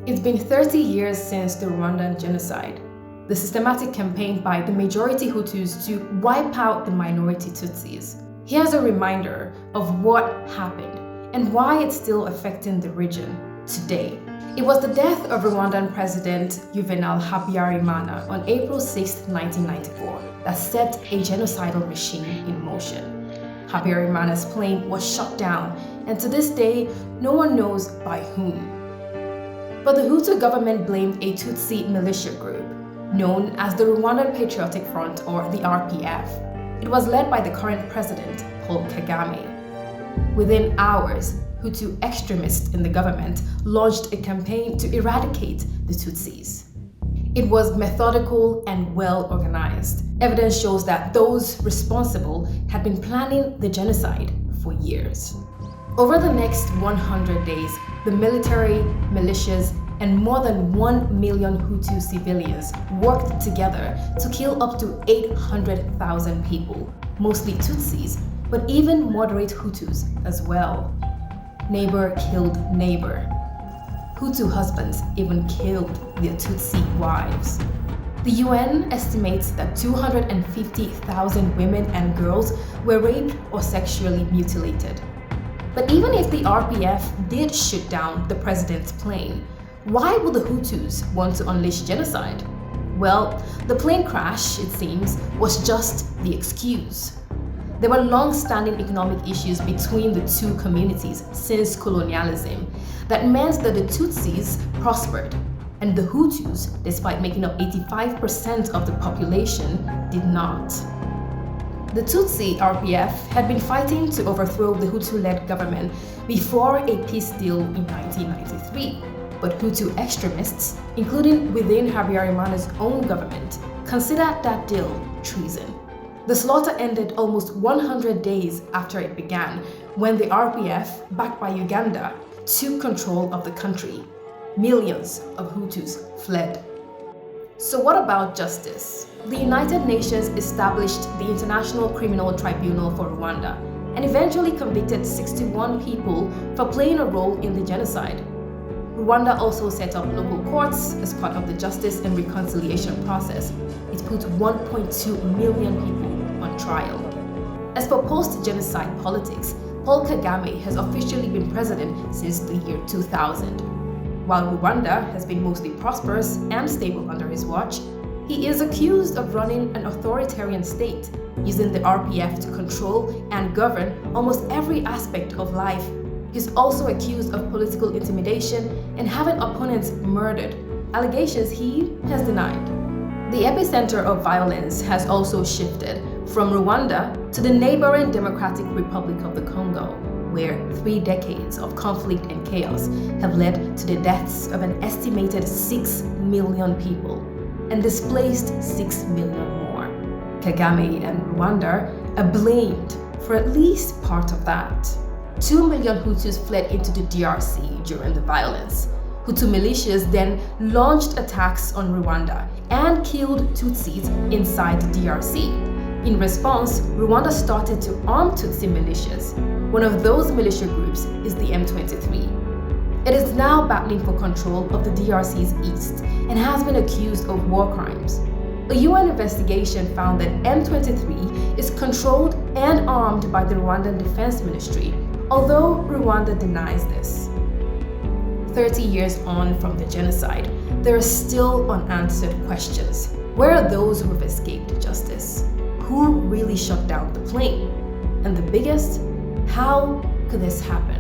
It's been 30 years since the Rwandan genocide, the systematic campaign by the majority Hutus to wipe out the minority Tutsis. Here's a reminder of what happened and why it's still affecting the region today. It was the death of Rwandan President Juvenal Habyarimana on April 6, 1994 that set a genocidal machine in motion. Habyarimana's plane was shot down, and to this day, no one knows by whom. But the Hutu government blamed a Tutsi militia group known as the Rwandan Patriotic Front, or the RPF. It was led by the current president, Paul Kagame. Within hours, Hutu extremists in the government launched a campaign to eradicate the Tutsis. It was methodical and well organized. Evidence shows that those responsible had been planning the genocide for years. Over the next 100 days, the military, militias, and more than 1 million Hutu civilians worked together to kill up to 800,000 people, mostly Tutsis, but even moderate Hutus as well. Neighbor killed neighbor. Hutu husbands even killed their Tutsi wives. The UN estimates that 250,000 women and girls were raped or sexually mutilated. But even if the RPF did shoot down the president's plane, why would the Hutus want to unleash genocide? Well, the plane crash, it seems, was just the excuse. There were long-standing economic issues between the two communities since colonialism that meant that the Tutsis prospered, and the Hutus, despite making up 85% of the population, did not. The Tutsi RPF had been fighting to overthrow the Hutu-led government before a peace deal in 1993, but Hutu extremists, including within Habyarimana's own government, considered that deal treason. The slaughter ended almost 100 days after it began, when the RPF, backed by Uganda, took control of the country. Millions of Hutus fled. So what about justice? The United Nations established the International Criminal Tribunal for Rwanda and eventually convicted 61 people for playing a role in the genocide. Rwanda also set up local courts as part of the justice and reconciliation process. It put 1.2 million people on trial. As for post-genocide politics, Paul Kagame has officially been president since the year 2000. While Rwanda has been mostly prosperous and stable under his watch, he is accused of running an authoritarian state, using the RPF to control and govern almost every aspect of life. He's also accused of political intimidation and having opponents murdered, allegations he has denied. The epicenter of violence has also shifted from Rwanda to the neighboring Democratic Republic of the Congo, where 3 decades of conflict and chaos have led to the deaths of an estimated 6 million people and displaced 6 million more. Kagame and Rwanda are blamed for at least part of that. 2 million Hutus fled into the DRC during the violence. Hutu militias then launched attacks on Rwanda and killed Tutsis inside the DRC. In response, Rwanda started to arm Tutsi militias. One of those militia groups is the M23. It is now battling for control of the DRC's east and has been accused of war crimes. A UN investigation found that M23 is controlled and armed by the Rwandan Defense Ministry, although Rwanda denies this. 30 years on from the genocide, there are still unanswered questions. Where are those who have escaped justice? Who really shut down the plane? And the biggest, how could this happen?